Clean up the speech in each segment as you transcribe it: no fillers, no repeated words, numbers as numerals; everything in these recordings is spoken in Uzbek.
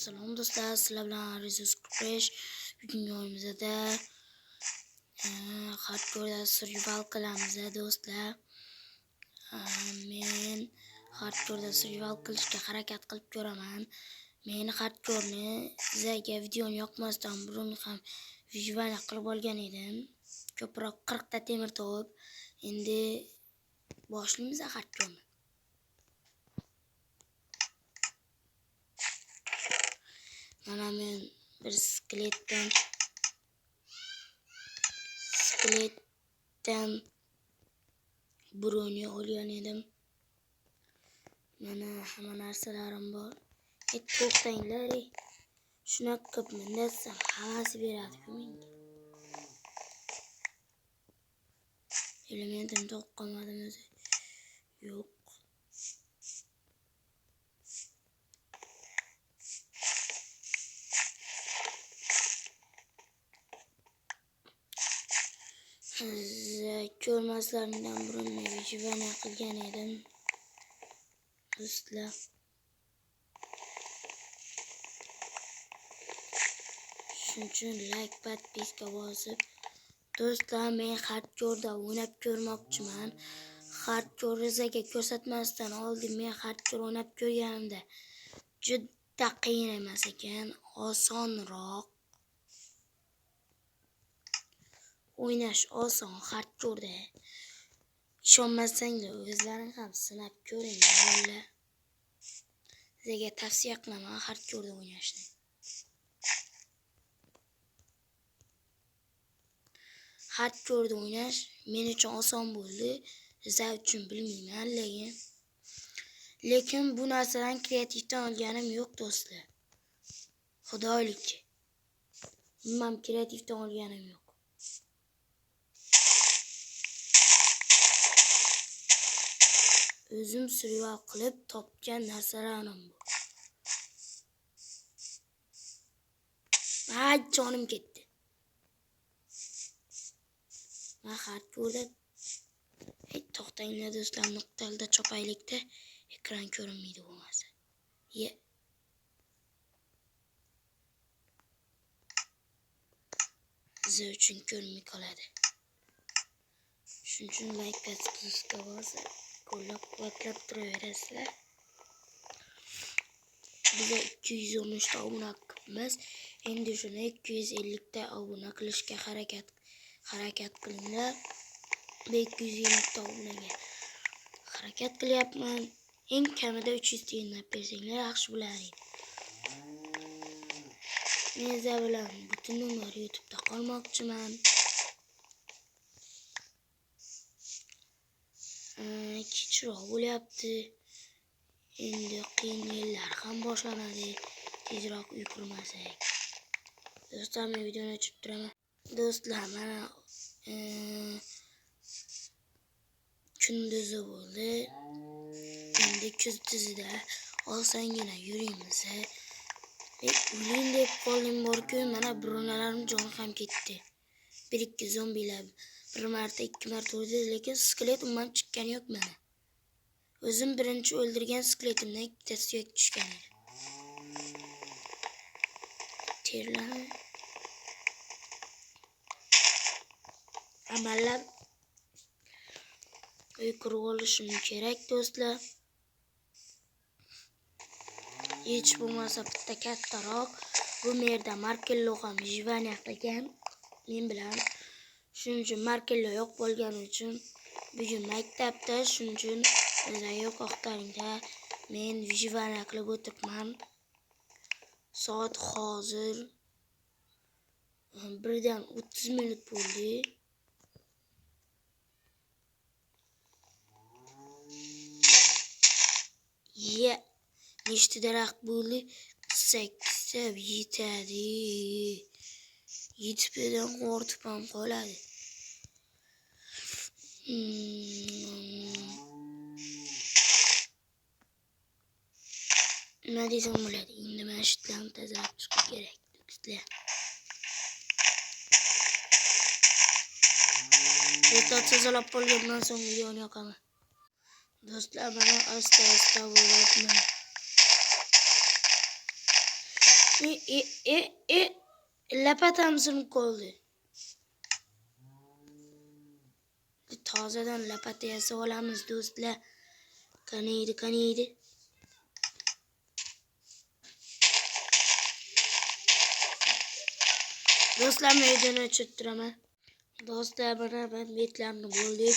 Salom do'stlar, sizlar bilan Rezus 45. Bugungi o'yinimizda hardcore survival qilamiz do'stlar. Men hardcore survival qilishga harakat qilib ko'raman. Men hardcore'ni sizlarga videoni yoqmasdan burun ham vijvana qilib olgan edim. Ko'proq 40 ta temir topib, endi boshlaymiz hardcore'ni. Mana men bir skeletdan broni olgan edim. Mana hamma narsalarim bor. To'xtanglar. Shunaqa qilib desam hammasi beradi-ku menga. Elementim topib qolmadim o'zi. Yo'q. Ko'rmaslardan burun vijvana qilgan edim do'stlar. Shuning uchun like, podpiska bosib do'stlar, men hardcore'da o'ynab ko'rmoqchiman. Hardcore sizlarga ko'rsatmasdan oldin men hardcore o'ynab ko'rganimda juda qiyin emas ekan, osonroq. O'ynash oson hardcore'da. Ishonmasanglar o'zlaring ham sinab ko'ring. Sizlarga tavsiya qilaman hardcore'da o'ynashni. Hardcore'da o'ynash men uchun oson bo'ldi. Sizlar uchun bilmayman, lekin bu narsadan kreativdan olganim yo'q do'stlar. Xudoylikka. Umuman kreativdan olganim yo'q. O'zim survival qilib topgan narsalarim bu. Ay, jonim ketdi. Men hardcore'da to'xtanglar do'stlar, nuqtalda chopaylikda ekran ko'rinmaydi bo'lmasa. Siz uchun ko'rinmay qoladi. Shuning uchun like podpiska bosib qo'llab-quvvatlab turaverasizlar. Biz 213 ta obuna qilibmiz. Endi shuni 250 ta obuna qilishga harakat qilinglar. 220 ta obunaga harakat qilyapman. Eng kamida 300 ta yinlab bersanglar yaxshi bo'ladi. Men sizlar bilan butun umr YouTube'da qolmoqchiman. Kechroq bo'lyapti. Endi qiyin yillar ham boshlanadi. Tezroq uy qurmasak. Do'stlar, men videoni ochib turaman. Do'stlar, mana kunduzi bo'ldi. Endi kunduzida osongina yurimiz. O'yin deb qoldim borku, mana bronalarim joni ham ketdi. 1-2 zombilar bir marta 2 marta urdi, lekin skelet umuman chiqqani yo'q mana. O'zim birinchi o'ldirgan skeletimdan 2 ta suyak tushgan edi. Terlar. Amallab uy qurib olishim kerak do'stlar. Hech bo'lmasa bitta kattaroq. Bu yerda Markello ham vijvana qilgan men bilan. Shuning uchun Markello yo'q bo'lgani uchun bugun maktabda, shuning uchun o'zlar yo'q vaqtlaringda men vijvana qilib o'tiribman. Soat hozir 1:30 bo'ldi. Nechta daraxt bo'ldi? 8 ta yetadi. Yetibdan ortib ham qoladi. Nima desam bo'ladi? Endi mana shu yerdan tozalab chiqish kerak do'stlar. Tozalab qolgandan so'ng videoni yoqaman. Do'stlar, mana asta bo'lyapman. Lapatam sinib qoldi. Tozadan lapata yasab olamiz do'stlar. Qaniydi. Do'stlar, videoni o'chirtiraman. Do'stlar, mana ben betlarni bo'ldik.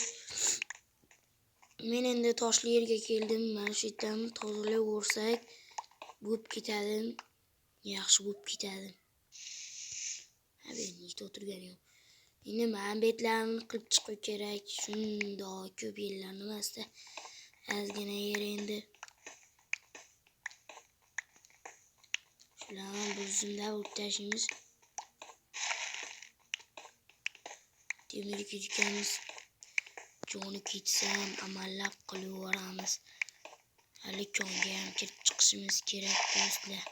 Men endi toshli yerga keldim. Mana shu yerdan tozalab o'rsak bo'lib ketadi. Yaxshi bo'lib ketadi. Abi nechta o'tirganim. Endi men betlarni qilib chiqib kerak. Shundoq ko'p yillarni emasda ozgina yer endi. Shularni buzimda o'tashimiz. Temir ketganmiz. Joni ketsam amallab qilaveramiz. Hali konga ham kirib chiqishimiz kerak do'stlar.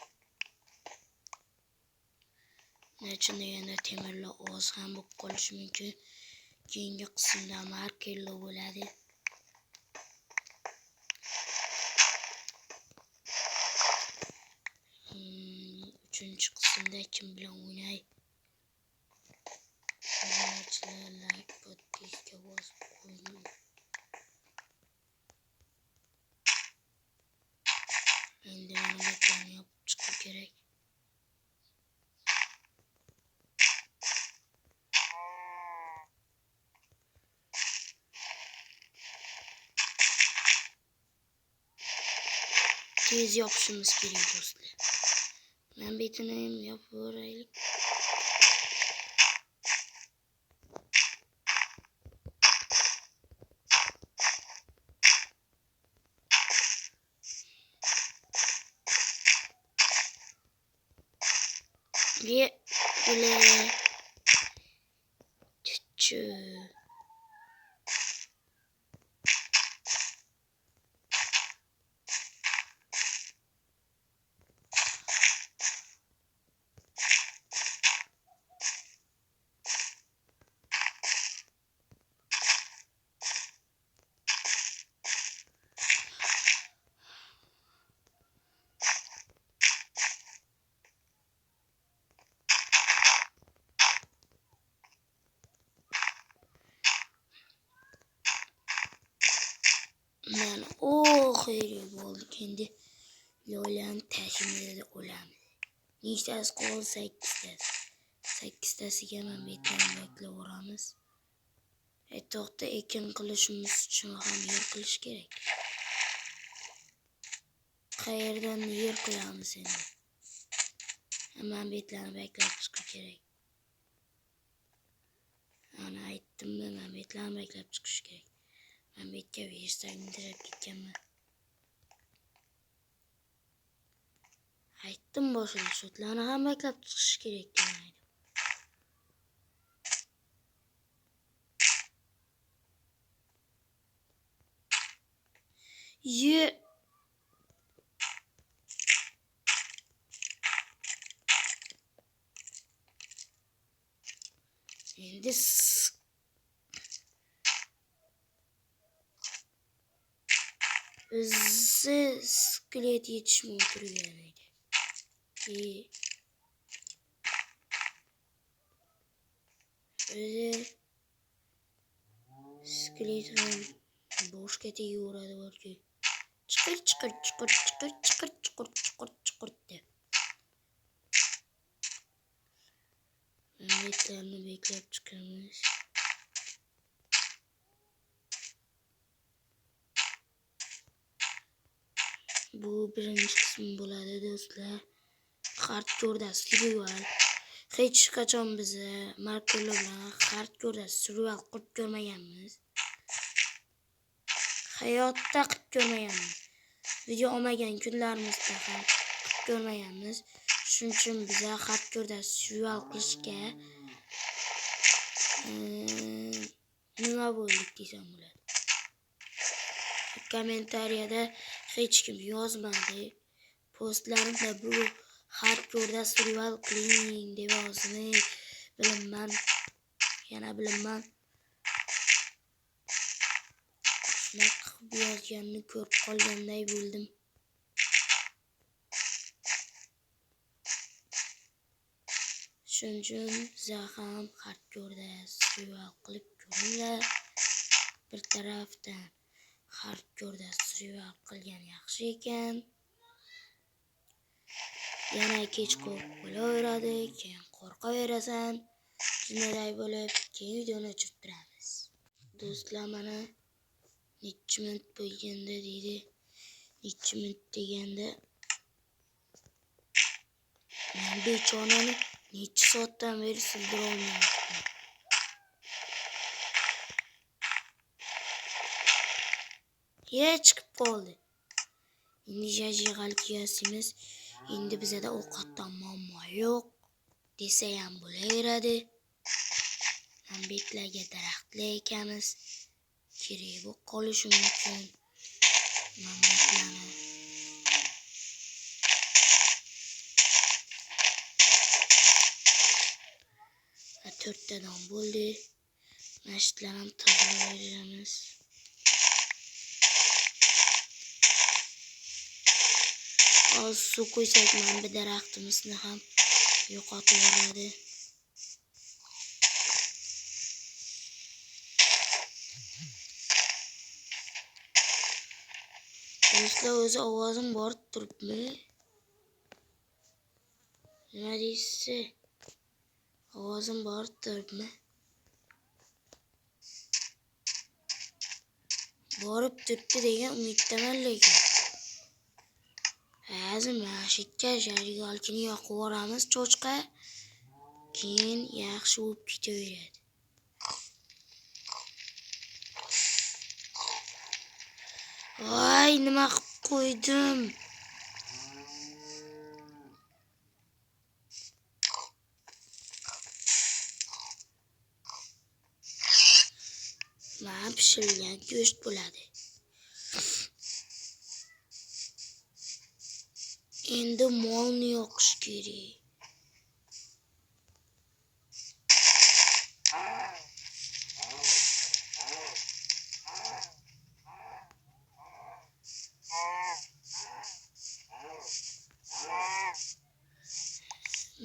Nechun deganda temirlar oz ham bo'lib qolishi mumkin. Keyingi qismda markello bo'ladi. Uchinchi qismda kim bilan o'ynay? Like podpiska bosib qo'ying. Endi mana betlarni yopib chiqib kerak. Tez yopishimiz kerak do'stlar. Men betini ham yopib o'raylik. Bile çüçü. Yani xeyri bo'ldi. Endi loylarni tashimida olamiz. Nechtasi qoldi? 8tasi. 8tasiga ham betlarni beklayveramiz. To'xta, ekin qilishimiz uchun ham yer qilish kerak. Qayerdan yer qo'yamiz endi? Hemen betlarni beklab chiqish kerak. Ana aytdimmi, men betlarni beklab chiqish kerak. Men betga versam dirab ketganman. Aytdim boshida shotlarni ham beklab chiqish kerak dedim. Endi o'zi skelet yetishmay turgan edi. O'zi skelet ham boshga tegaveradi balki. Chiqir deb. Betlarni beklab chiqamiz. Bu birinchi qism bo'ladi do'stlar. Hardcore survival. Hech qachon biz Markello bilan hardcore survival qilib ko'rmaganmiz. Hayotda qilib ko'rmaganmiz. Video olmagan kunlarimizda ham qilib ko'rmaganmiz. Shuning uchun biza hardcore survival qilishga nima bo'ldik desam bo'ladi. Kommentariyada hech kim yozmadi. Postlarimda bu hardcore survival qiling deb yozdim. Bilaman. Yana bilaman. Shunaqa qilib yozganini ko'rib qolganday bo'ldim. Shuning uchun siz ham har ko'rda survival qilib ko'ringlar. Bir tarafdan har ko'rda survival qilgan yaxshi ekan. Yana kech qo'rqib bo'laveradi, keyin qo'rqaverasan. Shunday bo'lib, keyin videoni o'chirtiramiz. Do'stlar, mana necha minut bo'lganda deydi. Necha minut deganda men bechorani necha soatdan beri sildira olmayapman. Chiqib qoldi. Endi jajig'al kiyasimiz. Endi bizda ovqatdan muammo yo'q desa ham bo'laveradi. Manbetlarga daraxtlar ekamiz. Kerak bo'lib qolishi mumkin. Manbetlarni to'rttadan bo'ldi. Mashitlar ham tozalayveramiz. Hozir suv qo'ysak manba daraxtimizni ham yo'qotib yuboradi. Do'stlar, o'zi ovozim borib turibmi? Nima deysiz? Ovozim borib turibmi? Borib turibdi degan umiddaman lekin. Hozir mashitga jarigalkini yoqib yuboramiz cho'chqa. Keyin yaxshi bo'lib ketaveradi. Voy, nima qilib qo'ydim? Mana pishirilgan go'sht bo'ladi. Endi molni yoqish kerak.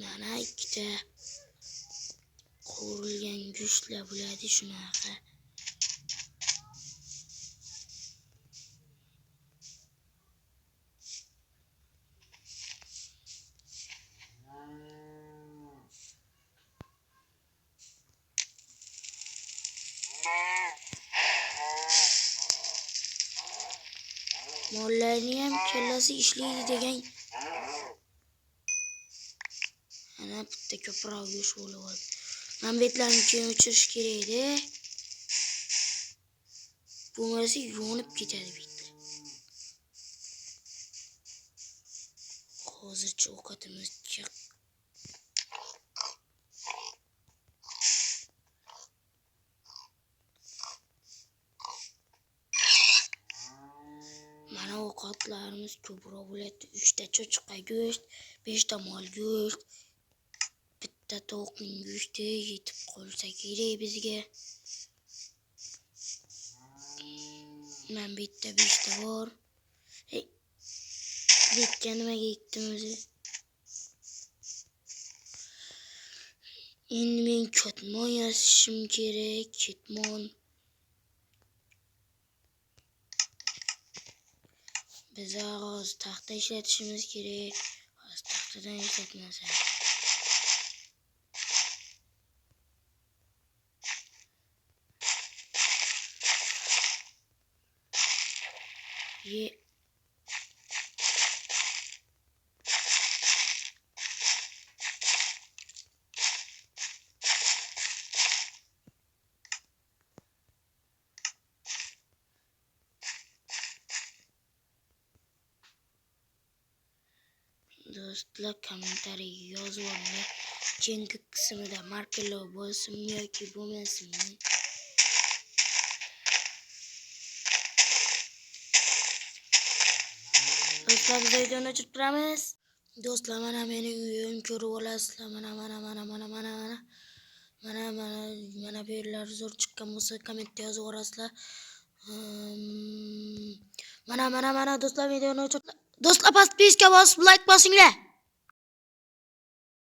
Mana ikkita qovurilgan go'shtlar bo'ladi shunaqa. Mollarni ham kallasi ishlaydi degan. Ana bitta ko'proq go'sht bo'lib oldi. Manbetlarni keyin o'chirish kerak edi. Bo'lmasa yonib ketadi bitta. Hozircha ovqatimiz chiq. Mana ovqatlarimiz ko'proq bo'ladi. 3 ta cho'chqa go'sht, 5 ta mol go'sht, bitta tovuqning go'shti yetib qolsa kerak bizga. Men bitta 5 ta bor. Bekka nimaga ekdim o'zi? Endi men ketmon yasashim kerak, ketmon. Biz hozir taxta ishlatishimiz kerak. Hozir taxtadan ishlatmasa. Do'stlar, kommentariy yozib olinglar. Keyingi qismida markalar bo'lsinmi yoki bo'lmasinmi? Do'stlar, biz videoni o'chirib turamiz. Do'stlar, mana meni uyim ko'rib olasizlar. Mana bu yerlar zo'r chiqqan bo'lsa kommentda yozib yuborasizlar. Mana do'stlar, videoni o'chirib. Do'stlar, podpiska bosib like bosinglar.